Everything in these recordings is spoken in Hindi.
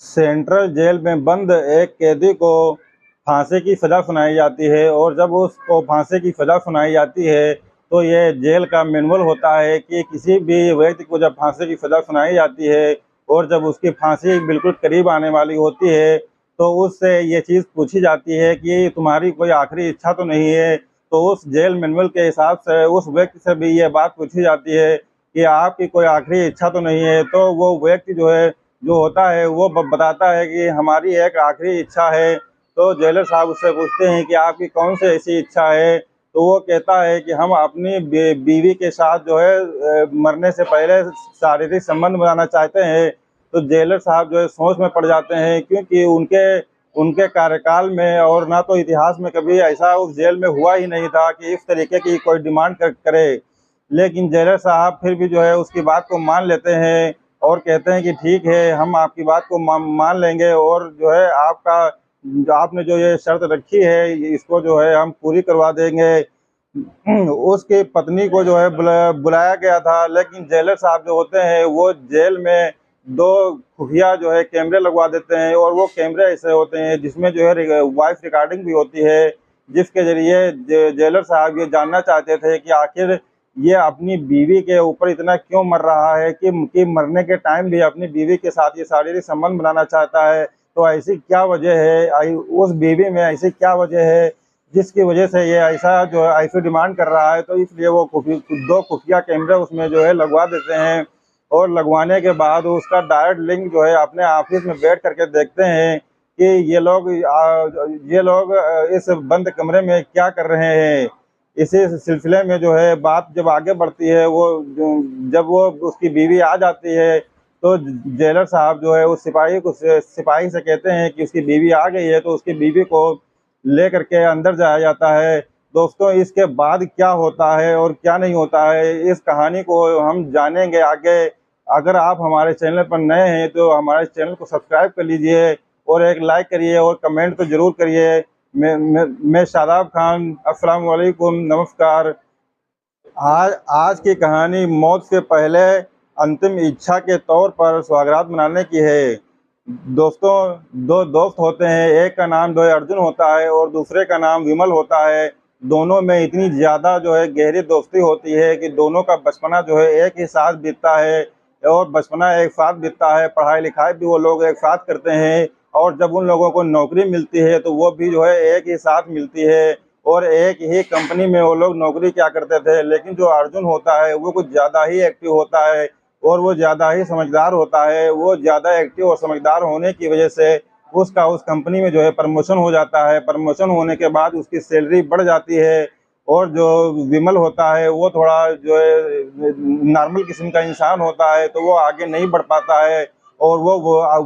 सेंट्रल जेल में बंद एक कैदी को फांसी की सजा सुनाई जाती है और जब उसको फांसी की सजा सुनाई जाती है तो ये जेल का मैनुअल होता है कि किसी भी व्यक्ति को जब फांसी की सजा सुनाई जाती है और जब उसकी फांसी बिल्कुल करीब आने वाली होती है तो उससे ये चीज़ पूछी जाती है कि तुम्हारी कोई आखिरी इच्छा तो नहीं है। तो उस जेल मैनुअल के हिसाब से उस व्यक्ति से भी ये बात पूछी जाती है कि आपकी कोई आखिरी इच्छा तो नहीं है। तो वो व्यक्ति जो होता है वो बताता है कि हमारी एक आखिरी इच्छा है। तो जेलर साहब उससे पूछते हैं कि आपकी कौन सी ऐसी इच्छा है। तो वो कहता है कि हम अपनी बीवी के साथ जो है मरने से पहले शारीरिक संबंध बनाना चाहते हैं। तो जेलर साहब जो है सोच में पड़ जाते हैं क्योंकि उनके उनके कार्यकाल में और ना तो इतिहास में कभी ऐसा उस जेल में हुआ ही नहीं था कि इस तरीके की कोई डिमांड करे। लेकिन जेलर साहब फिर भी जो है उसकी बात को मान लेते हैं और कहते हैं कि ठीक है, हम आपकी बात को मान लेंगे और जो है आपने जो ये शर्त रखी है इसको जो है हम पूरी करवा देंगे। उसकी पत्नी को जो है बुलाया गया था, लेकिन जेलर साहब जो होते हैं वो जेल में दो खुफिया जो है कैमरे लगवा देते हैं और वो कैमरे ऐसे होते हैं जिसमें जो है वॉइस रिकॉर्डिंग भी होती है, जिसके जरिए जेलर साहब ये जानना चाहते थे कि आखिर ये अपनी बीवी के ऊपर इतना क्यों मर रहा है कि मरने के टाइम भी अपनी बीवी के साथ ये शारीरिक संबंध बनाना चाहता है। तो ऐसी क्या वजह है, उस बीवी में ऐसी क्या वजह है जिसकी वजह से ये ऐसा जो है ऐसी डिमांड कर रहा है। तो इसलिए वो दो खुफिया कैमरे उसमें जो है लगवा देते हैं और लगवाने के बाद उसका डायरेक्ट लिंक जो है अपने ऑफिस में बैठ करके देखते हैं कि ये लोग इस बंद कमरे में क्या कर रहे हैं। इसी सिलसिले में जो है बात जब आगे बढ़ती है जब वो उसकी बीवी आ जाती है तो जेलर साहब जो है उस सिपाही से कहते हैं कि उसकी बीवी आ गई है। तो उसकी बीवी को लेकर के अंदर जाया जाता है। दोस्तों, इसके बाद क्या होता है और क्या नहीं होता है इस कहानी को हम जानेंगे आगे। अगर आप हमारे चैनल पर नए हैं तो हमारे चैनल को सब्सक्राइब कर लीजिए और एक लाइक करिए और कमेंट तो जरूर करिए। मैं शादाब खान, अस्सलाम वालेकुम, नमस्कार। आज आज की कहानी मौत से पहले अंतिम इच्छा के तौर पर सौगात मनाने की है। दोस्तों, दो दोस्त होते हैं, एक का नाम जो है अर्जुन होता है और दूसरे का नाम विमल होता है। दोनों में इतनी ज़्यादा जो है गहरी दोस्ती होती है कि दोनों का बचपना जो है एक ही साथ बीतता है और बचपना एक साथ बीतता है, पढ़ाई लिखाई भी वो लोग एक साथ करते हैं और जब उन लोगों को नौकरी मिलती है तो वो भी जो है एक ही साथ मिलती है और एक ही कंपनी में वो लोग नौकरी क्या करते थे। लेकिन जो अर्जुन होता है वो कुछ ज़्यादा ही एक्टिव होता है और वो ज़्यादा ही समझदार होता है। वो ज़्यादा एक्टिव और समझदार होने की वजह से उसका उस कंपनी में जो है प्रमोशन हो जाता है। प्रमोशन होने के बाद उसकी सैलरी बढ़ जाती है और जो विमल होता है वो थोड़ा जो है नॉर्मल किस्म का इंसान होता है तो वो आगे नहीं बढ़ पाता है और वो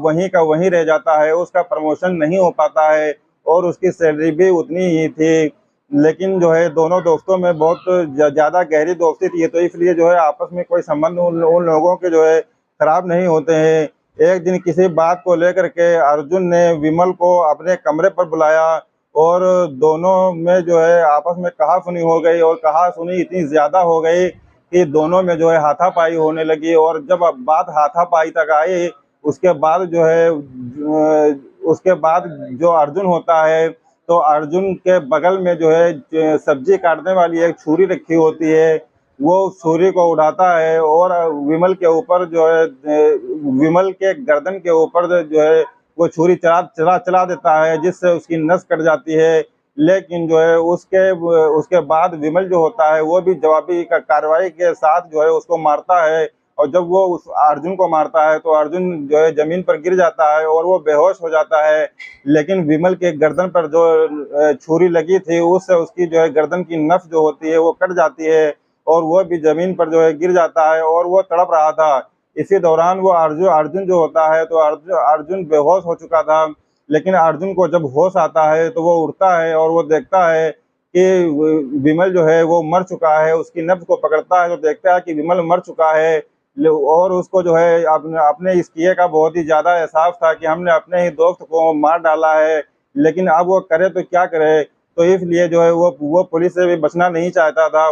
वहीं का वहीं रह जाता है, उसका प्रमोशन नहीं हो पाता है और उसकी सैलरी भी उतनी ही थी। लेकिन जो है दोनों दोस्तों में बहुत ज़्यादा गहरी दोस्ती थी, तो इसलिए जो है आपस में कोई संबंध उन लोगों के जो है खराब नहीं होते हैं। एक दिन किसी बात को लेकर के अर्जुन ने विमल को अपने कमरे पर बुलाया और दोनों में जो है आपस में कहा-सुनी हो गई और कहा-सुनी इतनी ज़्यादा हो गई कि दोनों में जो है हाथापाई होने लगी। और जब अब बात हाथापाई तक आई उसके बाद जो है उसके बाद जो अर्जुन होता है तो अर्जुन के बगल में जो है सब्जी काटने वाली एक छुरी रखी होती है, वो छुरी को उठाता है और विमल के ऊपर जो है विमल के गर्दन के ऊपर जो है वो छुरी चला चला चला देता है जिससे उसकी नस कट जाती है। लेकिन जो है उसके बाद विमल जो होता है वो भी जवाबी कार्रवाई के साथ जो है उसको मारता है और जब वो उस अर्जुन को मारता है तो अर्जुन जो है जमीन पर गिर जाता है और वो बेहोश हो जाता है। लेकिन विमल के गर्दन पर जो छुरी लगी थी उससे उसकी जो है गर्दन की नस जो होती है वो कट जाती है और वो भी जमीन पर जो है गिर जाता है और वो तड़प रहा था। इसी दौरान वो अर्जुन अर्जुन जो होता है तो अर्जुन बेहोश हो चुका था। लेकिन अर्जुन को जब होश आता है तो वो उठता है और वो देखता है कि विमल जो है वो मर चुका है। उसकी नब्ज को पकड़ता है तो देखता है कि विमल मर चुका है और उसको जो है अपने इस किए का बहुत ही ज़्यादा एहसास था कि हमने अपने ही दोस्त को मार डाला है। लेकिन अब वो करे तो क्या करे, तो इसलिए जो है वो पुलिस से भी बचना नहीं चाहता था।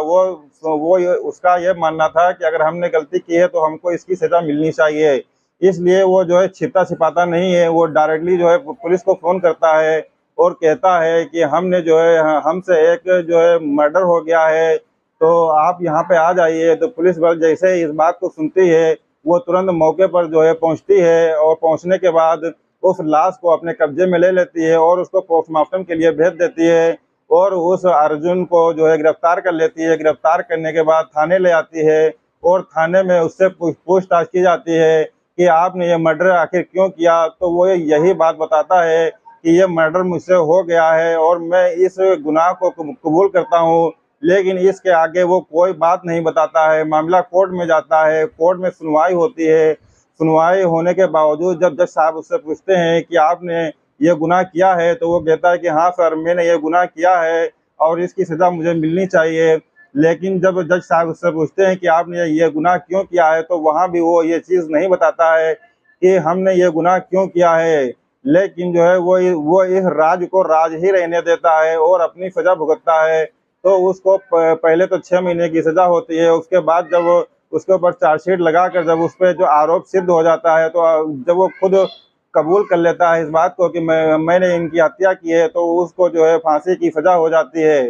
उसका ये मानना था कि अगर हमने गलती की है तो हमको इसकी सज़ा मिलनी चाहिए। इसलिए वो जो है छिपता छिपाता नहीं है, वो डायरेक्टली जो है पुलिस को फ़ोन करता है और कहता है कि हमने जो है हमसे एक जो है मर्डर हो गया है, तो आप यहाँ पे आ जाइए। तो पुलिस बल जैसे ही इस बात को सुनती है, वो तुरंत मौके पर जो है पहुँचती है और पहुँचने के बाद उस लाश को अपने कब्जे में ले लेती है और उसको पोस्टमार्टम के लिए भेज देती है और उस अर्जुन को जो है गिरफ्तार कर लेती है। गिरफ्तार करने के बाद थाने ले आती है और थाने में उससे पूछताछ की जाती है कि आपने ये मर्डर आखिर क्यों किया? तो वो यही बात बताता है कि ये मर्डर मुझसे हो गया है और मैं इस गुनाह को कबूल करता हूँ, लेकिन इसके आगे वो कोई बात नहीं बताता है। मामला कोर्ट में जाता है, कोर्ट में सुनवाई होती है। सुनवाई होने के बावजूद जब जज साहब उससे पूछते हैं कि आपने ये गुनाह किया है, तो वो कहता है कि हाँ सर, मैंने ये गुनाह किया है और इसकी सज़ा मुझे मिलनी चाहिए। लेकिन जब जज साहब उससे पूछते हैं कि आपने ये गुनाह क्यों किया है, तो वहाँ भी वो ये चीज़ नहीं बताता है कि हमने ये गुनाह क्यों किया है। लेकिन जो है वो इस राज को राज ही रहने देता है और अपनी सज़ा भुगतता है। तो उसको पहले तो 6 महीने की सज़ा होती है, उसके बाद जब उसके ऊपर चार्जशीट लगाकर जब उस पे जो आरोप सिद्ध हो जाता है, तो जब वो खुद कबूल कर लेता है इस बात को कि मैंने इनकी हत्या की है, तो उसको जो है फांसी की सज़ा हो जाती है।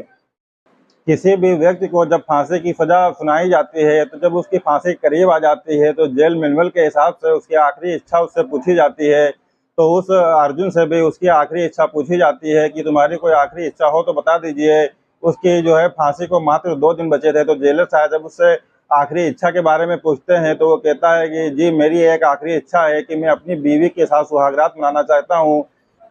किसी भी व्यक्ति को जब फांसी की सज़ा सुनाई जाती है, तो जब उसकी फांसी करीब आ जाती है, तो जेल मैनुअल के हिसाब से उसकी आखिरी इच्छा उससे पूछी जाती है। तो उस अर्जुन से भी उसकी आखिरी इच्छा पूछी जाती है कि तुम्हारी कोई आखिरी इच्छा हो तो बता दीजिए। उसकी जो है फांसी को मात्र 2 दिन बचे थे, तो जेलर साहब जब उससे आखिरी इच्छा के बारे में पूछते हैं, तो वो कहता है कि जी मेरी एक आखिरी इच्छा है कि मैं अपनी बीवी के साथ सुहागरात मनाना चाहता हूँ।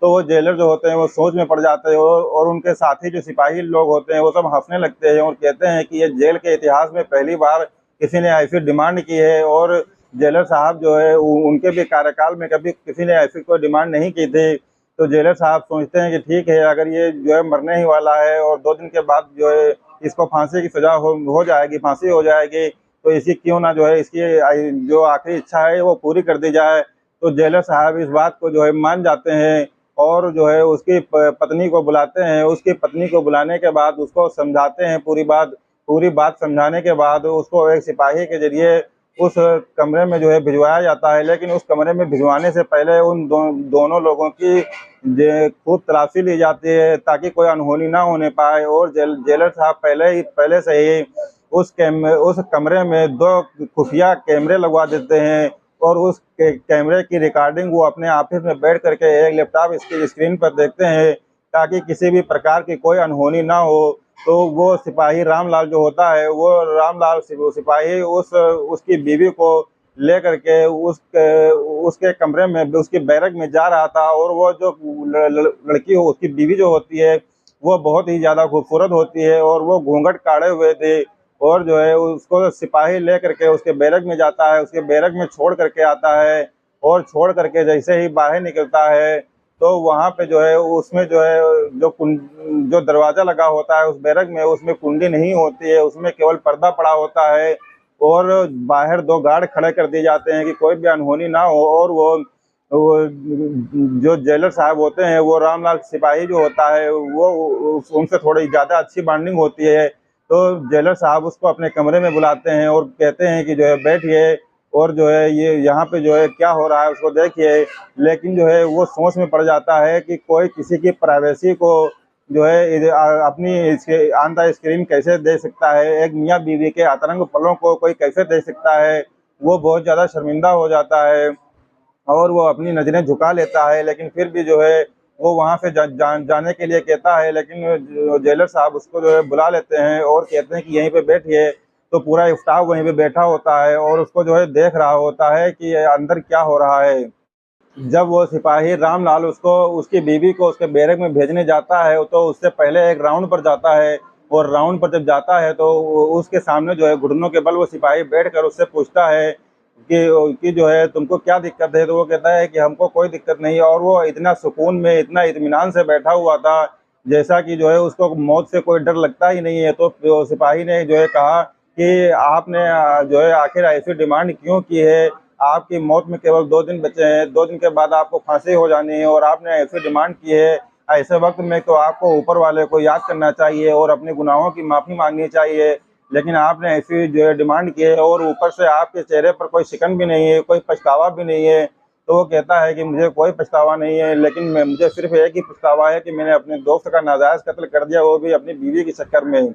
तो वो जेलर जो होते हैं वो सोच में पड़ जाते हैं और उनके साथी जो सिपाही लोग होते हैं वो सब हंसने लगते हैं और कहते हैं कि ये जेल के इतिहास में पहली बार किसी ने ऐसी डिमांड की है। और जेलर साहब जो है उनके भी कार्यकाल में कभी किसी ने ऐसी कोई डिमांड नहीं की थी। तो जेलर साहब सोचते हैं कि ठीक है, अगर ये जो है मरने ही वाला है और 2 दिन के बाद जो है इसको फांसी की सजा हो जाएगी, फांसी हो जाएगी, तो इसी क्यों ना जो है इसकी जो आखिरी इच्छा है वो पूरी कर दी जाए। तो जेलर साहब इस बात को जो है मान जाते हैं और जो है उसकी पत्नी को बुलाते हैं। उसकी पत्नी को बुलाने के बाद उसको समझाते हैं पूरी बात समझाने के बाद उसको एक सिपाही के ज़रिए उस कमरे में जो है भिजवाया जाता है। लेकिन उस कमरे में भिजवाने से पहले उन दोनों लोगों की खूब तलाशी ली जाती है ताकि कोई अनहोनी ना होने पाए। और जेलर साहब पहले से ही उस कमरे में 2 खुफिया कैमरे लगवा देते हैं और उस कैमरे की रिकॉर्डिंग वो अपने ऑफिस में बैठ करके एक लैपटॉप इसकी स्क्रीन पर देखते हैं ताकि किसी भी प्रकार की कोई अनहोनी ना हो। तो वो सिपाही रामलाल जो होता है, वो रामलाल सिपाही उसकी बीवी को ले करके उसके कमरे में उसकी बैरक में जा रहा था और वो जो लड़की हो उसकी बीवी जो होती है वो बहुत ही ज़्यादा खूबसूरत होती है और वो घूंघट काढ़े हुए थे। और जो है उसको सिपाही ले करके उसके बैरक में जाता है, उसके बैरक में छोड़ करके आता है और छोड़ करके जैसे ही बाहर निकलता है, तो वहाँ पे जो है उसमें जो है जो दरवाज़ा लगा होता है उस बैरक में, उसमें कुंडी नहीं होती है, उसमें केवल पर्दा पड़ा होता है और बाहर 2 गार्ड खड़े कर दिए जाते हैं कि कोई भी अनहोनी ना हो। और वो जो जेलर साहब होते हैं, वो रामलाल सिपाही जो होता है वो उनसे थोड़ी ज़्यादा अच्छी बॉन्डिंग होती है। तो जेलर साहब उसको अपने कमरे में बुलाते हैं और कहते हैं कि जो है बैठिए और जो है ये यहाँ पे जो है क्या हो रहा है उसको देखिए। लेकिन जो है वो सोच में पड़ जाता है कि कोई किसी की प्राइवेसी को जो है अपनी इसके ऑन द स्क्रीन कैसे दे सकता है, एक मियाँ बीवी के अंतरंग पलों को कोई कैसे दे सकता है। वो बहुत ज़्यादा शर्मिंदा हो जाता है और वो अपनी नज़रें झुका लेता है। लेकिन फिर भी जो है वो वहाँ से जाने के लिए कहता है, लेकिन जो जेलर साहब उसको जो है बुला लेते हैं और कहते हैं कि यहीं पे बैठिए। तो पूरा स्टाफ वहीं पे बैठा होता है और उसको जो है देख रहा होता है कि अंदर क्या हो रहा है। जब वो सिपाही रामलाल उसको उसकी बीवी को उसके बैरक में भेजने जाता है, तो उससे पहले एक राउंड पर जाता है और राउंड पर जब जाता है तो उसके सामने जो है घुटनों के बल वो सिपाही बैठकर उससे पूछता है कि जो है तुमको क्या दिक्कत है। तो वो कहता है कि हमको कोई दिक्कत नहीं है। और वो इतना सुकून में इतना इत्मीनान से बैठा हुआ था जैसा कि जो है उसको मौत से कोई डर लगता ही नहीं है। तो सिपाही ने जो है कहा कि आपने जो है आखिर ऐसी डिमांड क्यों की है, आपकी मौत में केवल 2 दिन बचे हैं, 2 दिन के बाद आपको फांसी हो जानी है और आपने ऐसी डिमांड की है। ऐसे वक्त में तो आपको ऊपर वाले को याद करना चाहिए और अपने गुनाहों की माफ़ी मांगनी चाहिए। लेकिन आपने ऐसी जो है डिमांड की है और ऊपर से आपके चेहरे पर कोई शिकन भी नहीं है, कोई पछतावा भी नहीं है। तो वो कहता है कि मुझे कोई पछतावा नहीं है, लेकिन मुझे सिर्फ एक ही पछतावा है कि मैंने अपने दोस्त का नाजायज़ कत्ल कर दिया, वो भी अपनी बीवी के चक्कर में।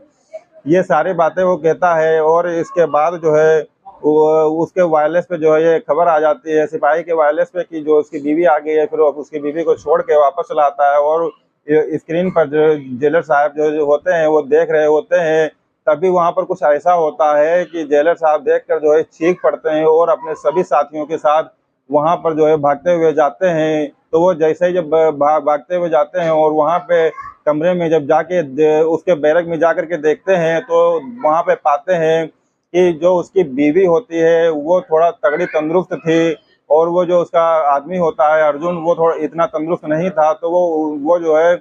ये सारी बातें वो कहता है और इसके बाद जो है वो उसके वायरलेस पे जो है ये खबर आ जाती है सिपाही के वायरलेस पे कि जो उसकी बीवी आ गई है। फिर वो उसकी बीवी को छोड़ के वापस चला आता है और स्क्रीन पर जो जेलर साहब जो होते हैं वो देख रहे होते हैं। तभी वहाँ पर कुछ ऐसा होता है कि जेलर साहब देखकर जो है चीख पड़ते हैं और अपने सभी साथियों के साथ वहाँ पर जो है भागते हुए जाते हैं। तो वो जैसे ही जब भागते हुए जाते हैं और वहाँ पे कमरे में जब जाके उसके बैरक में जाकर के देखते हैं तो वहाँ पे पाते हैं कि जो उसकी बीवी होती है वो थोड़ा तगड़ी तंदुरुस्त थी और वो जो उसका आदमी होता है अर्जुन वो थोड़ा इतना तंदुरुस्त नहीं था। तो वो जो है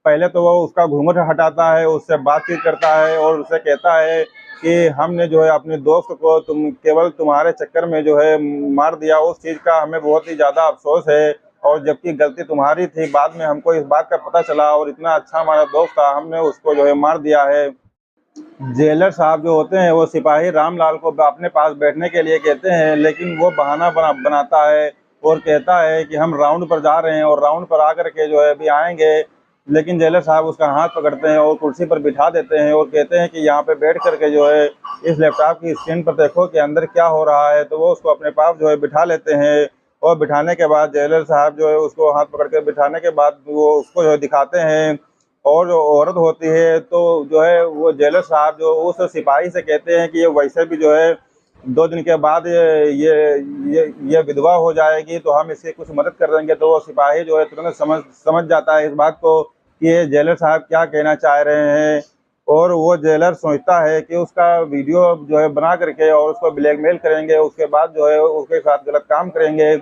पहले तो वो उसका घूंघट हटाता है, उससे बातचीत करता है और उससे कहता है कि हमने जो है अपने दोस्त को केवल तुम्हारे चक्कर में जो है मार दिया, उस चीज़ का हमें बहुत ही ज़्यादा अफसोस है और जबकि गलती तुम्हारी थी। बाद में हमको इस बात का पता चला और इतना अच्छा हमारा दोस्त था, हमने उसको जो है मार दिया है। जेलर साहब जो होते हैं वो सिपाही रामलाल को अपने पास बैठने के लिए कहते हैं, लेकिन वो बहाना बनाता है और कहता है कि हम राउंड पर जा रहे हैं और राउंड पर आकर के जो है अभी आएंगे। लेकिन जेलर साहब उसका हाथ पकड़ते हैं और कुर्सी पर बिठा देते हैं और कहते हैं कि यहाँ पे बैठ करके जो है इस लैपटॉप की स्क्रीन पर देखो कि अंदर क्या हो रहा है। तो वो उसको अपने पास जो है बिठा लेते हैं और बिठाने के बाद जेलर साहब जो है उसको हाथ पकड़ के बिठाने के बाद वो उसको जो है दिखाते हैं और जो औरत होती है तो जो है वो जेलर साहब जो उस सिपाही से कहते हैं कि ये वैसे भी जो है 2 दिन के बाद ये विधवा हो जाएगी, तो हम इसकी कुछ मदद कर देंगे। तो वो सिपाही जो है तुरंत समझ जाता है इस बात को कि ये जेलर साहब क्या कहना चाह रहे हैं और वो जेलर सोचता है कि उसका वीडियो जो है बना करके और उसको ब्लैकमेल करेंगे, उसके बाद जो है उसके साथ गलत काम करेंगे।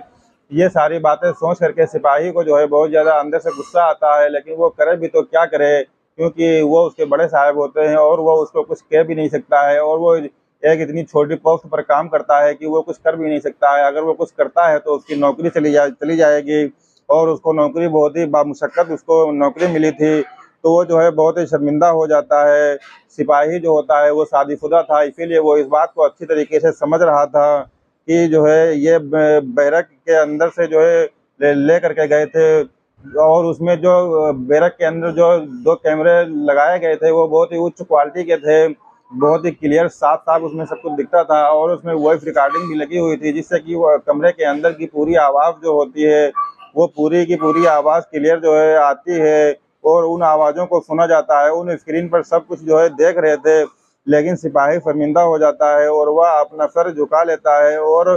ये सारी बातें सोच करके सिपाही को जो है बहुत ज़्यादा अंदर से गुस्सा आता है, लेकिन वो करे भी तो क्या करे, क्योंकि वो उसके बड़े साहब होते हैं और वो उसको कुछ कह भी नहीं सकता है और वो एक इतनी छोटी पोस्ट पर काम करता है कि वो कुछ कर भी नहीं सकता है। अगर वो कुछ करता है तो उसकी नौकरी चली जाएगी और उसको नौकरी बहुत ही बामुशक्कत उसको नौकरी मिली थी। तो वो जो है बहुत ही शर्मिंदा हो जाता है। सिपाही जो होता है वो शादीशुदा था, इसीलिए वो इस बात को अच्छी तरीके से समझ रहा था कि जो है ये बैरक के अंदर से जो है ले करके गए थे और उसमें जो बैरक के अंदर जो 2 कैमरे लगाए गए थे वो बहुत ही उच्च क्वालिटी के थे, बहुत ही क्लियर साफ-साफ उसमें सब कुछ दिखता था और उसमें वॉइस रिकॉर्डिंग भी लगी हुई थी, जिससे कि वो कमरे के अंदर की पूरी आवाज़ जो होती है वो पूरी की पूरी आवाज़ क्लियर जो है आती है और उन आवाज़ों को सुना जाता है। उन स्क्रीन पर सब कुछ जो है देख रहे थे, लेकिन सिपाही शर्मिंदा हो जाता है और वह अपना सर झुका लेता है और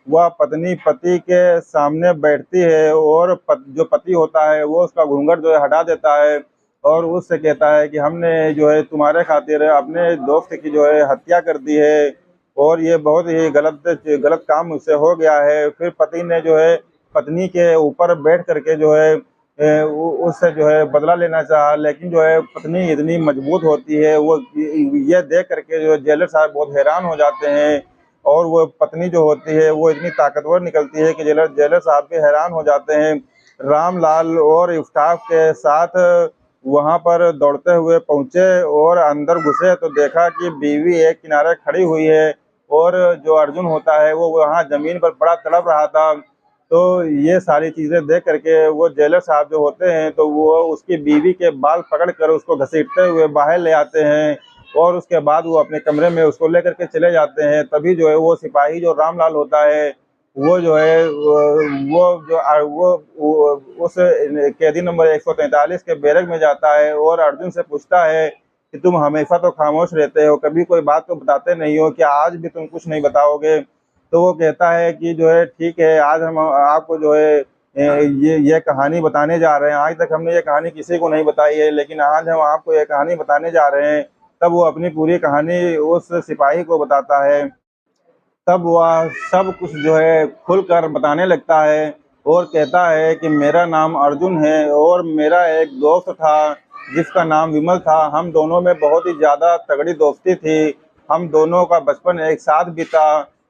वह पत्नी पति के सामने बैठती है और जो पति होता है वो उसका घूंघट जो है हटा देता है और उससे कहता है कि हमने जो है तुम्हारे खातिर अपने दोस्त की जो है हत्या कर दी है और ये बहुत ही गलत काम मुझसे हो गया है। फिर पति ने जो है पत्नी के ऊपर बैठ करके जो है उससे जो है बदला लेना चाहा, लेकिन जो है पत्नी इतनी मजबूत होती है, वो ये देख करके जो जेलर साहब बहुत हैरान हो जाते हैं और वो पत्नी जो होती है वो इतनी ताकतवर निकलती है कि जेलर साहब भी हैरान हो जाते हैं। रामलाल और स्टाफ के साथ वहाँ पर दौड़ते हुए पहुँचे और अंदर घुसे तो देखा कि बीवी एक किनारे खड़ी हुई है और जो अर्जुन होता है वो वहाँ ज़मीन पर बड़ा तड़प रहा था। तो ये सारी चीज़ें देख करके वो जेलर साहब जो होते हैं तो वो उसकी बीवी के बाल पकड़कर उसको घसीटते हुए बाहर ले आते हैं और उसके बाद वो अपने कमरे में उसको लेकर के चले जाते हैं। तभी जो है वो सिपाही जो रामलाल होता है वो जो है वो उस कैदी नंबर 143 के बैरक में जाता है और अर्जुन से पूछता है कि तुम हमेशा तो खामोश रहते हो, कभी कोई बात तो बताते नहीं हो, क्या आज भी तुम कुछ नहीं बताओगे? तो वो कहता है कि जो है ठीक है, आज हम आपको जो है ये कहानी बताने जा रहे हैं। आज तक हमने ये कहानी किसी को नहीं बताई है, लेकिन आज हम आपको ये कहानी बताने जा रहे हैं। तब वो अपनी पूरी कहानी उस सिपाही को बताता है। तब वह सब कुछ जो है खुलकर बताने लगता है और कहता है कि मेरा नाम अर्जुन है और मेरा एक दोस्त था जिसका नाम विमल था। हम दोनों में बहुत ही ज़्यादा तगड़ी दोस्ती थी। हम दोनों का बचपन एक साथ बीता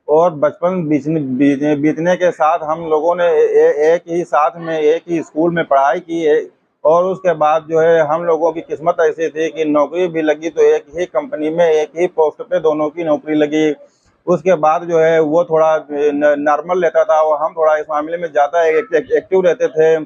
और बचपन बीतने के साथ हम लोगों ने एक ही साथ में एक ही स्कूल में पढ़ाई की है और उसके बाद जो है हम लोगों की किस्मत ऐसी थी कि नौकरी भी लगी तो एक ही कंपनी में एक ही पोस्ट पे दोनों की नौकरी लगी। उसके बाद जो है वो थोड़ा नॉर्मल रहता था और हम थोड़ा इस मामले में ज़्यादा एक्टिव रहते थे।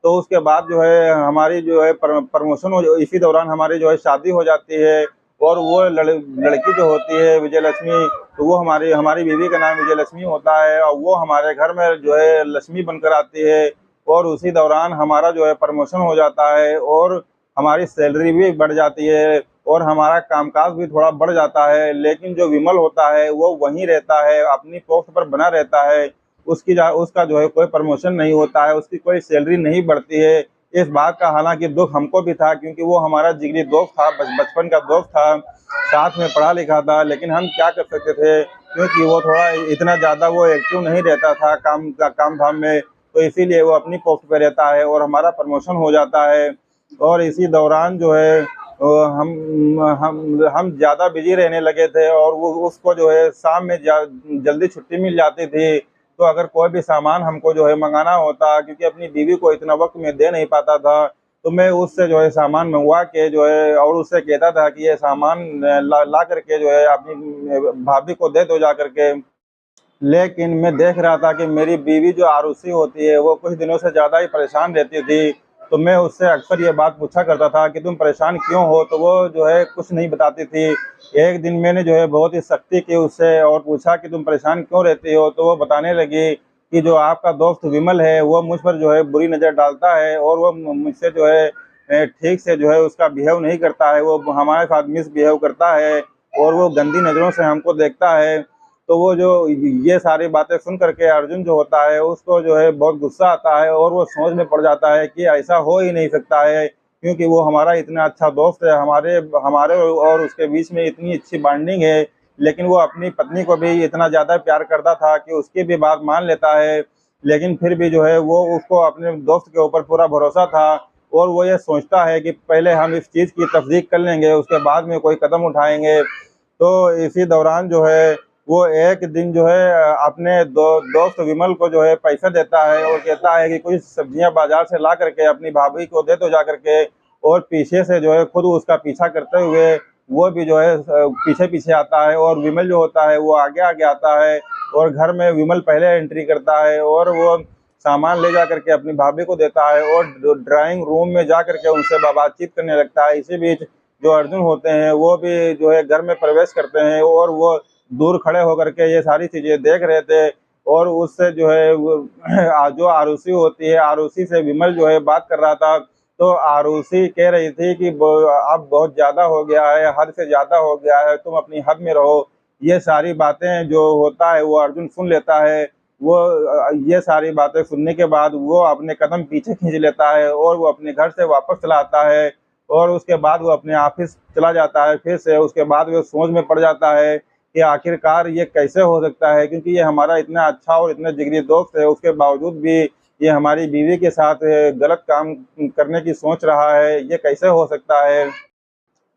तो उसके बाद जो है हमारी जो है प्रमोशन हो, इसी दौरान हमारी जो है शादी हो जाती है। और वो लड़की जो होती है विजय लक्ष्मी, तो वो हमारी हमारी बीवी का नाम विजय लक्ष्मी होता है और वो हमारे घर में जो है लक्ष्मी बनकर आती है। और उसी दौरान हमारा जो है प्रमोशन हो जाता है और हमारी सैलरी भी बढ़ जाती है और हमारा कामकाज भी थोड़ा बढ़ जाता है। लेकिन जो विमल होता है वो वहीं रहता है, अपनी पोस्ट पर बना रहता है। उसका जो है कोई प्रमोशन नहीं होता है, उसकी कोई सैलरी नहीं बढ़ती है। इस बात का हालांकि दुख हमको भी था क्योंकि वो हमारा जिगरी दोस्त था, बचपन का दोस्त था, साथ में पढ़ा लिखा था। लेकिन हम क्या कर सकते थे क्योंकि वो थोड़ा इतना ज़्यादा वो एक्टिव नहीं रहता था काम धाम में, तो इसीलिए वो अपनी पोस्ट पे रहता है और हमारा प्रमोशन हो जाता है। और इसी दौरान जो है हम ज़्यादा बिजी रहने लगे थे और वो उसको जो है शाम में जल्दी छुट्टी मिल जाती थी। तो अगर कोई भी सामान हमको जो है मंगाना होता, क्योंकि अपनी बीवी को इतना वक्त में दे नहीं पाता था, तो मैं उससे जो है सामान मंगवा के जो है और उससे कहता था कि ये सामान ला करके जो है अपनी भाभी को दे दो जा करके। लेकिन मैं देख रहा था कि मेरी बीवी जो आरूसी होती है वो कुछ दिनों से ज़्यादा ही परेशान रहती थी। तो मैं उससे अक्सर ये बात पूछा करता था कि तुम परेशान क्यों हो, तो वो जो है कुछ नहीं बताती थी। एक दिन मैंने जो है बहुत ही सख्ती की उससे और पूछा कि तुम परेशान क्यों रहती हो, तो वो बताने लगी कि जो आपका दोस्त विमल है वो मुझ पर जो है बुरी नज़र डालता है और वो मुझसे जो है ठीक से जो है उसका बिहेव नहीं करता है, वो हमारे साथ मिसबिहेव करता है और वो गंदी नज़रों से हमको देखता है। तो वो जो ये सारी बातें सुन करके अर्जुन जो होता है उसको जो है बहुत गुस्सा आता है और वो सोच में पड़ जाता है कि ऐसा हो ही नहीं सकता है, क्योंकि वो हमारा इतना अच्छा दोस्त है, हमारे हमारे और उसके बीच में इतनी अच्छी बॉन्डिंग है। लेकिन वो अपनी पत्नी को भी इतना ज़्यादा प्यार करता था कि उसकी भी बात मान लेता है। लेकिन फिर भी जो है वो उसको अपने दोस्त के ऊपर पूरा भरोसा था और वो ये सोचता है कि पहले हम इस चीज़ की तस्दीक कर लेंगे, उसके बाद में कोई कदम उठाएंगे। तो इसी दौरान जो है वो एक दिन जो है अपने दोस्त विमल को जो है पैसा देता है और कहता है कि कुछ सब्जियां बाजार से ला करके अपनी भाभी को दे दो जा करके। और पीछे से जो है खुद उसका पीछा करते हुए वो भी जो है पीछे पीछे आता है और विमल जो होता है वो आगे आगे आता है। और घर में विमल पहले एंट्री करता है और वो सामान ले जा करके अपनी भाभी को देता है और ड्राइंग रूम में जा करके उनसे बातचीत करने लगता है। इसी बीच जो अर्जुन होते हैं वो भी जो है घर में प्रवेश करते हैं और वो दूर खड़े होकर के ये सारी चीजें देख रहे थे। और उससे जो है जो आरुषि होती है, आरुषि से विमल जो है बात कर रहा था। तो आरुषि कह रही थी कि अब बहुत ज्यादा हो गया है, हद से ज्यादा हो गया है, तुम अपनी हद में रहो। ये सारी बातें जो होता है वो अर्जुन सुन लेता है। वो ये सारी बातें सुनने के बाद वो अपने कदम पीछे खींच लेता है और वो अपने घर से वापस चला आता है। और उसके बाद वो अपने ऑफिस चला जाता है फिर से। उसके बाद वो सोच में पड़ जाता है कि आखिरकार ये कैसे हो सकता है, क्योंकि ये हमारा इतना अच्छा और इतना जिगरी दोस्त है, उसके बावजूद भी ये हमारी बीवी के साथ गलत काम करने की सोच रहा है, ये कैसे हो सकता है।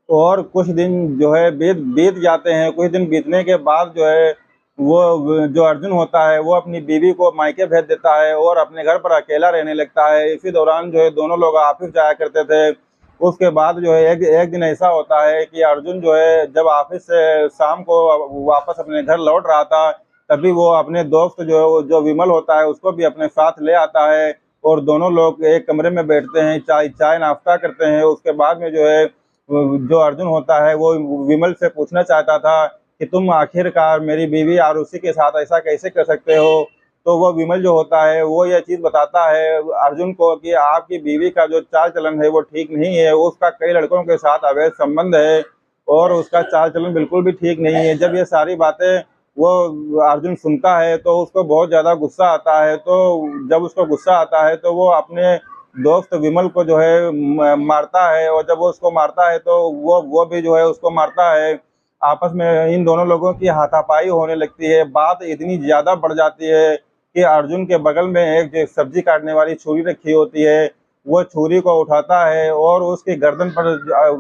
और कुछ दिन जो है बीत बीत जाते हैं। कुछ दिन बीतने के बाद जो है वो जो अर्जुन होता है वो अपनी बीवी को मायके भेज देता है और अपने घर पर अकेला रहने लगता है। इसी दौरान जो है दोनों लोग ऑफिस जाया करते थे। उसके बाद जो है एक दिन ऐसा होता है कि अर्जुन जो है जब ऑफिस से शाम को वापस अपने घर लौट रहा था, तभी वो अपने दोस्त जो विमल होता है उसको भी अपने साथ ले आता है और दोनों लोग एक कमरे में बैठते हैं, चाय चाय नाश्ता करते हैं। उसके बाद में जो है जो अर्जुन होता है वो विमल से पूछना चाहता था कि तुम आखिरकार मेरी बीवी आरुषि के साथ ऐसा कैसे कर सकते हो। तो वो विमल जो होता है वो ये चीज़ बताता है अर्जुन को कि आपकी बीवी का जो चाल चलन है वो ठीक नहीं है, उसका कई लड़कों के साथ अवैध संबंध है और उसका चाल चलन बिल्कुल भी ठीक नहीं है। जब ये सारी बातें वो अर्जुन सुनता है तो उसको बहुत ज़्यादा गुस्सा आता है। तो जब उसको गुस्सा आता है तो वो अपने दोस्त विमल को जो है मारता है और जब वो उसको मारता है तो वो भी जो है उसको मारता है। आपस में इन दोनों लोगों की हाथापाई होने लगती है। बात इतनी ज़्यादा बढ़ जाती है कि अर्जुन के बगल में एक जो सब्जी काटने वाली छुरी रखी होती है, वो छुरी को उठाता है और उसकी गर्दन पर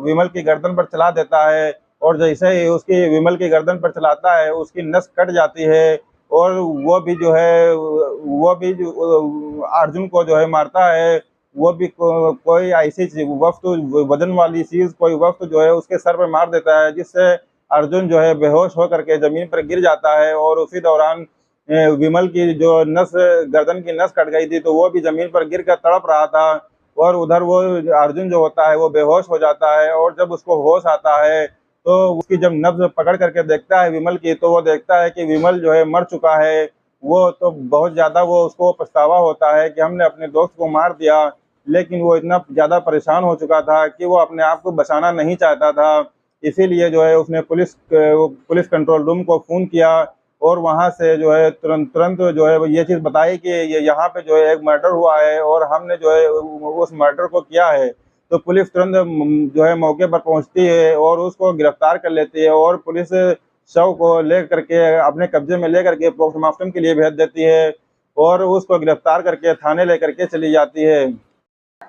विमल की गर्दन पर चला देता है। और जैसे ही उसकी विमल की गर्दन पर चलाता है उसकी नस कट जाती है और वो भी जो है वो भी अर्जुन को जो है मारता है। वो भी कोई ऐसी वस्तु, वजन वाली चीज, कोई वस्तु जो है उसके सर पे मार देता है, जिससे अर्जुन जो है बेहोश होकर के जमीन पर गिर जाता है। और उसी दौरान विमल की जो नस, गर्दन की नस कट गई थी, तो वो भी जमीन पर गिर कर तड़प रहा था। और उधर वो अर्जुन जो होता है वो बेहोश हो जाता है। और जब उसको होश आता है तो उसकी जब नब्ज पकड़ करके देखता है विमल की, तो वो देखता है कि विमल जो है मर चुका है। वो तो बहुत ज्यादा वो उसको पछतावा होता है कि हमने अपने दोस्त को मार दिया, लेकिन वो इतना ज्यादा परेशान हो चुका था कि वो अपने आप को बचाना नहीं चाहता था। इसीलिए जो है उसने पुलिस कंट्रोल रूम को फोन किया, और वहां से जो है तुरंत तुरंत जो है ये चीज बताई कि ये यहाँ पे जो है एक मर्डर हुआ है और हमने जो है उस मर्डर को किया है। तो पुलिस तुरंत जो है मौके पर पहुंचती है और उसको गिरफ्तार कर लेती है, और पुलिस शव को लेकर के अपने कब्जे में लेकर के पोस्टमार्टम के लिए भेज देती है, और उसको गिरफ्तार करके थाने लेकर के चली जाती है।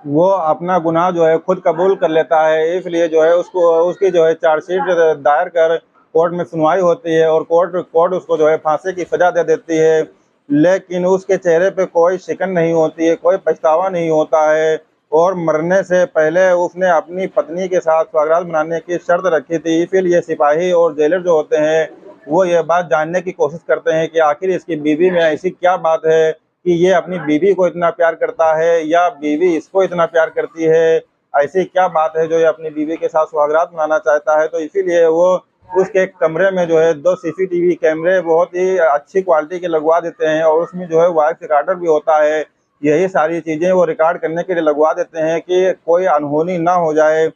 वो अपना गुनाह जो है खुद कबूल कर लेता है, इसलिए जो है उसको उसकी जो है चार्जशीट दायर कर कोर्ट में सुनवाई होती है, और कोर्ट उसको जो है फांसी की सजा दे देती है। लेकिन उसके चेहरे पे कोई शिकन नहीं होती है, कोई पछतावा नहीं होता है। और मरने से पहले उसने अपनी पत्नी के साथ सुहागरात मनाने की शर्त रखी थी। इसीलिए सिपाही और जेलर जो होते हैं वो ये बात जानने की कोशिश करते हैं कि आखिर इसकी बीवी में ऐसी क्या बात है कि ये अपनी बीवी को इतना प्यार करता है, या बीवी इसको इतना प्यार करती है। ऐसी क्या बात है जो ये अपनी बीवी के साथ सुहागरात मनाना चाहता है। तो इसीलिए वो उसके कमरे में जो है 2 सीसीटीवी कैमरे बहुत ही अच्छी क्वालिटी के लगवा देते हैं, और उसमें जो है वॉइस रिकॉर्डर भी होता है। यही सारी चीजें वो रिकॉर्ड करने के लिए लगवा देते हैं कि कोई अनहोनी ना हो जाए।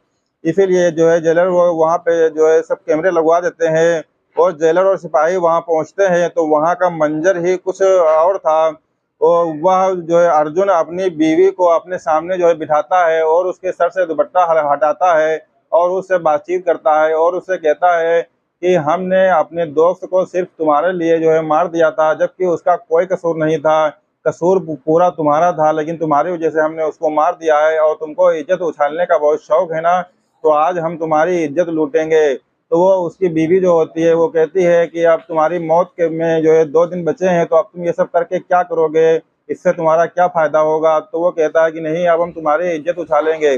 इसीलिए जो है जेलर वो वहाँ पे जो है सब कैमरे लगवा देते हैं, और जेलर और सिपाही वहाँ पहुँचते हैं तो वहाँ का मंजर ही कुछ और था। और वह जो है अर्जुन अपनी बीवी को अपने सामने जो है बिठाता है, और उसके सर से दुपट्टा हटाता है, और उससे बातचीत करता है, और उससे कहता है कि हमने अपने दोस्त को सिर्फ तुम्हारे लिए जो है मार दिया था, जबकि उसका कोई कसूर नहीं था। कसूर पूरा तुम्हारा था, लेकिन तुम्हारी वजह से हमने उसको मार दिया है। और तुमको इज्जत उछालने का बहुत शौक है ना, तो आज हम तुम्हारी इज्जत लूटेंगे। तो वो उसकी बीवी जो होती है वो कहती है कि अब तुम्हारी मौत के में जो है 2 दिन बचे हैं, तो अब तुम ये सब करके क्या करोगे, इससे तुम्हारा क्या फायदा होगा। तो वो कहता है कि नहीं, अब हम तुम्हारी इज्जत उछालेंगे।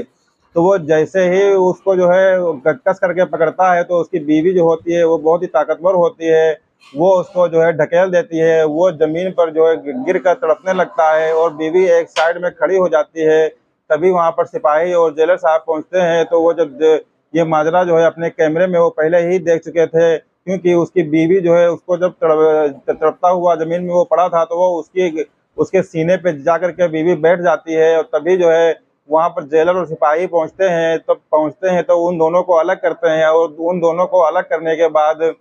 तो वो जैसे ही उसको जो है कस करके पकड़ता है, तो उसकी बीवी जो होती है वो बहुत ही ताकतवर होती है। वो उसको जो है ढकेल देती है, वो जमीन पर जो है गिर कर तड़पने लगता है, और बीवी एक साइड में खड़ी हो जाती है। तभी वहां पर सिपाही और जेलर साहब पहुंचते हैं। तो वो जब ये माजरा जो है अपने कैमरे में वो पहले ही देख चुके थे, क्योंकि उसकी बीवी जो है उसको जब तड़पता हुआ जमीन में वो पड़ा था, तो वो उसके सीने पे जाकर के बीवी बैठ जाती है। और तभी जो है वहां पर जेलर और सिपाही पहुंचते हैं तो उन दोनों को अलग करते हैं, और उन दोनों को अलग करने के बाद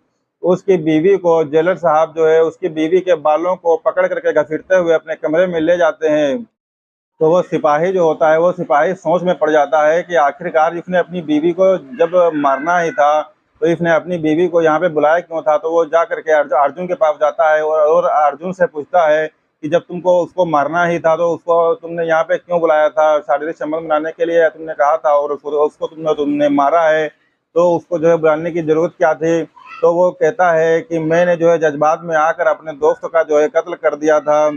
उसकी बीवी को जेलर साहब जो है उसकी बीवी के बालों को पकड़ करके घसीटते हुए अपने कमरे में ले जाते हैं। तो वो सिपाही जो होता है वो सिपाही सोच में पड़ जाता है कि आखिरकार इसने अपनी बीवी को जब मारना ही था, तो इसने अपनी बीवी को यहाँ पे बुलाया क्यों था। तो वो जा करके अर्जुन के पास जाता है, और अर्जुन से पूछता है कि जब तुमको उसको मारना ही था, तो उसको तुमने यहाँ पे क्यों बुलाया था, शारीरिक संबंध बनाने के लिए तुमने कहा था, और उसको तुमने मारा है, तो उसको जो है बुलाने की जरूरत क्या थी। तो वो कहता है कि मैंने जो है जज्बात में आकर अपने दोस्त का जो है कत्ल कर दिया था।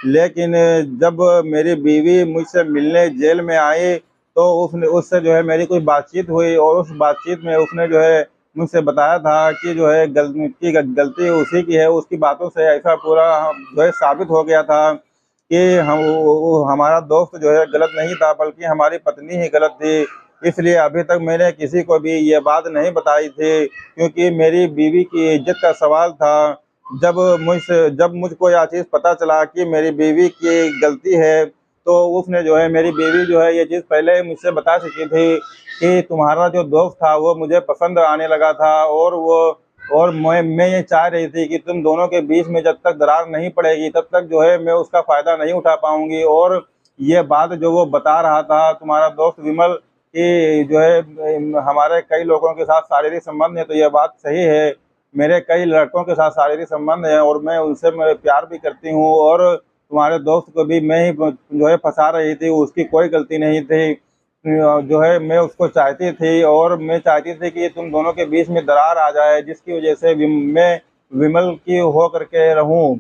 लेकिन जब मेरी बीवी मुझसे मिलने जेल में आई, तो उसने उससे जो है मेरी कोई बातचीत हुई, और उस बातचीत में उसने जो है मुझसे बताया था कि जो है गलती उसी की है। उसकी बातों से ऐसा पूरा जो है साबित हो गया था कि हमारा दोस्त जो है गलत नहीं था, बल्कि हमारी पत्नी ही गलत थी। इसलिए अभी तक मैंने किसी को भी ये बात नहीं बताई थी, क्योंकि मेरी बीवी की इज्जत का सवाल था। जब मुझको यह चीज़ पता चला कि मेरी बीवी की गलती है, तो उसने जो है मेरी बीवी जो है ये चीज़ पहले ही मुझसे बता चुकी थी कि तुम्हारा जो दोस्त था वो मुझे पसंद आने लगा था, और मैं ये चाह रही थी कि तुम दोनों के बीच में जब तक दरार नहीं पड़ेगी तब तक जो है मैं उसका फ़ायदा नहीं उठा पाऊंगी। और ये बात जो वो बता रहा था तुम्हारा दोस्त विमल कि जो है हमारे कई लोगों के साथ शारीरिक संबंध है, तो यह बात सही है। मेरे कई लड़कों के साथ शारीरिक संबंध है, और मैं प्यार भी करती हूँ, और तुम्हारे दोस्त को भी मैं ही जो है फंसा रही थी, उसकी कोई गलती नहीं थी। जो है मैं उसको चाहती थी, और मैं चाहती थी कि तुम दोनों के बीच में दरार आ जाए, जिसकी वजह से मैं विमल की हो करके रहूं।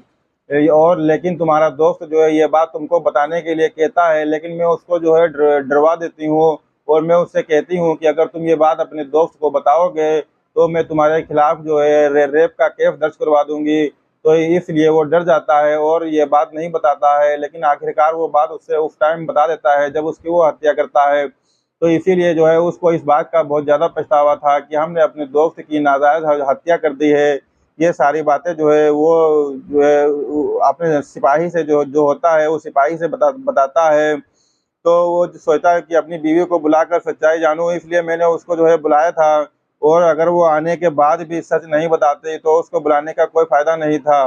और लेकिन तुम्हारा दोस्त जो है ये बात तुमको बताने के लिए कहता है, लेकिन मैं उसको जो है डरवा देती हूँ और मैं उससे कहती हूँ कि अगर तुम ये बात अपने दोस्त को बताओगे तो मैं तुम्हारे खिलाफ जो है रेप का केस दर्ज करवा दूंगी। तो इसलिए वो डर जाता है और ये बात नहीं बताता है, लेकिन आखिरकार वो बात उससे उस टाइम बता देता है जब उसकी वो हत्या करता है। तो इसीलिए जो है उसको इस बात का बहुत ज़्यादा पछतावा था कि हमने अपने दोस्त की नाजायज हत्या कर दी है। ये सारी बातें जो है वो जो है अपने सिपाही से जो जो होता है वो सिपाही से बताता है। तो वो सोचता है कि अपनी बीवी को बुलाकर सच्चाई जानूं, इसलिए मैंने उसको जो है बुलाया था। और अगर वो आने के बाद भी सच नहीं बताते तो उसको बुलाने का कोई फायदा नहीं था।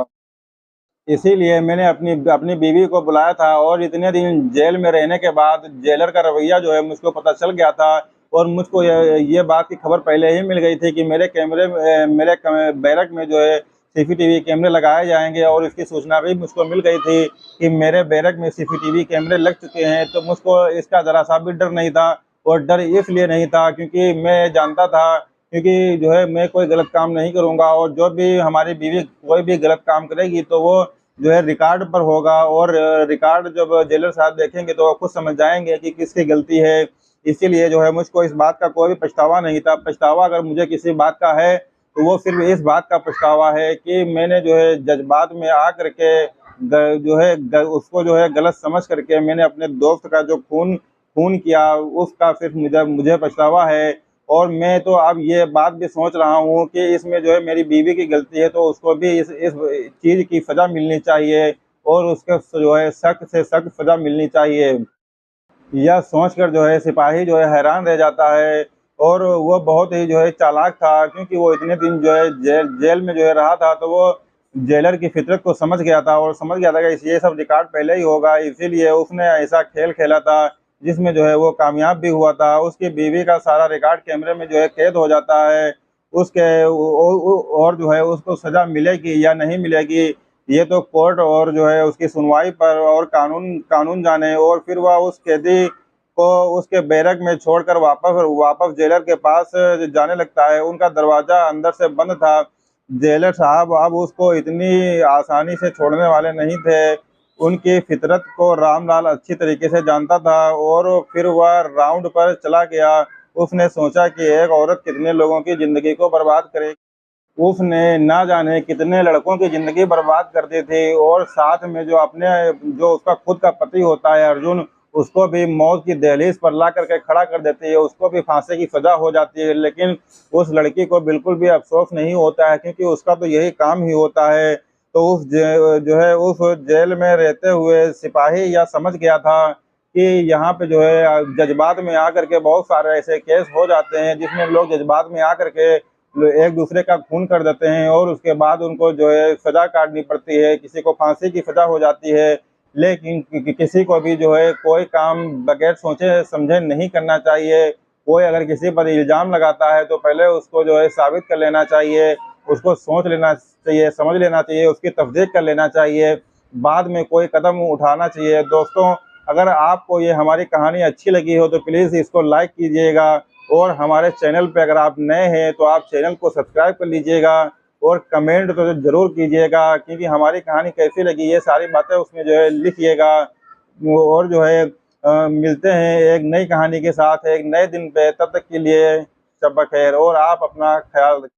इसीलिए मैंने अपनी अपनी बीवी को बुलाया था और इतने दिन जेल में रहने के बाद जेलर का रवैया जो है मुझको पता चल गया था। और मुझको ये बात की खबर पहले ही मिल गई थी कि मेरे बैरक में जो है सीसीटीवी कैमरे लगाए जाएंगे, और इसकी सूचना भी मुझको मिल गई थी कि मेरे बैरक में सीसीटीवी कैमरे लग चुके हैं। तो मुझको इसका ज़रा सा भी डर नहीं था। और डर इसलिए नहीं था क्योंकि मैं जानता था, क्योंकि जो है मैं कोई गलत काम नहीं करूँगा, और जो भी हमारी बीवी कोई भी गलत काम करेगी तो वो जो है रिकॉर्ड पर होगा। और रिकॉर्ड जब जेलर साहब देखेंगे तो वो खुद समझ जाएंगे कि किसकी गलती है। इसीलिए जो है मुझको इस बात का कोई भी पछतावा नहीं था। पछतावा अगर मुझे किसी बात का है तो वो सिर्फ इस बात का पछतावा है कि मैंने जो है जज्बात में आ करके जो है उसको जो है गलत समझ करके मैंने अपने दोस्त का जो खून खून किया उसका सिर्फ मुझे मुझे पछतावा है। और मैं तो अब ये बात भी सोच रहा हूँ कि इसमें जो है मेरी बीवी की गलती है तो उसको भी इस चीज़ की सज़ा मिलनी चाहिए, और उसके जो है सख्त से सख्त सज़ा मिलनी चाहिए। यह सोचकर जो है सिपाही जो है हैरान रह जाता है। और वो बहुत ही जो है चालाक था, क्योंकि वो इतने दिन जो है जेल में जो है रहा था, तो वो जेलर की फितरत को समझ गया था और समझ गया था कि ये सब रिकॉर्ड पहले ही होगा। इसीलिए उसने ऐसा खेल खेला था जिसमें जो है वो कामयाब भी हुआ था। उसकी बीवी का सारा रिकॉर्ड कैमरे में जो है कैद हो जाता है। उसके और जो है उसको सज़ा मिलेगी या नहीं मिलेगी ये तो कोर्ट और जो है उसकी सुनवाई पर और कानून कानून जाने। और फिर वह उस कैदी को उसके बैरक में छोड़कर वापस वापस जेलर के पास जाने लगता है। उनका दरवाज़ा अंदर से बंद था। जेलर साहब अब उसको इतनी आसानी से छोड़ने वाले नहीं थे। उनकी फितरत को रामलाल अच्छी तरीके से जानता था, और फिर वह राउंड पर चला गया। उसने सोचा कि एक औरत कितने लोगों की ज़िंदगी को बर्बाद करेगी। उसने ना जाने कितने लड़कों की ज़िंदगी बर्बाद कर दी थी, और साथ में जो उसका खुद का पति होता है अर्जुन, उसको भी मौत की दहलीज पर ला करके खड़ा कर देती है। उसको भी फांसी की सज़ा हो जाती है, लेकिन उस लड़की को बिल्कुल भी अफ़सोस नहीं होता है, क्योंकि उसका तो यही काम ही होता है। तो जो है उस जेल में रहते हुए सिपाही यह समझ गया था कि यहाँ पे जो है जज्बात में आकर के बहुत सारे ऐसे केस हो जाते हैं जिसमें लोग जज्बात में आकर के एक दूसरे का खून कर देते हैं, और उसके बाद उनको जो है सज़ा काटनी पड़ती है। किसी को फांसी की सज़ा हो जाती है। लेकिन किसी को भी जो है कोई काम बगैर सोचे समझे नहीं करना चाहिए। कोई अगर किसी पर इल्ज़ाम लगाता है तो पहले उसको जो है साबित कर लेना चाहिए, उसको सोच लेना चाहिए, समझ लेना चाहिए, उसकी तस्दीक कर लेना चाहिए, बाद में कोई कदम उठाना चाहिए। दोस्तों, अगर आपको ये हमारी कहानी अच्छी लगी हो तो प्लीज़ इसको लाइक कीजिएगा, और हमारे चैनल पे अगर आप नए हैं तो आप चैनल को सब्सक्राइब कर लीजिएगा, और कमेंट तो ज़रूर कीजिएगा, क्योंकि हमारी कहानी कैसी लगी ये सारी बातें उसमें जो है लिखिएगा। और जो है मिलते हैं एक नई कहानी के साथ एक नए दिन पे, तब तक के लिए शब बख़ैर और आप अपना ख्याल रखिए।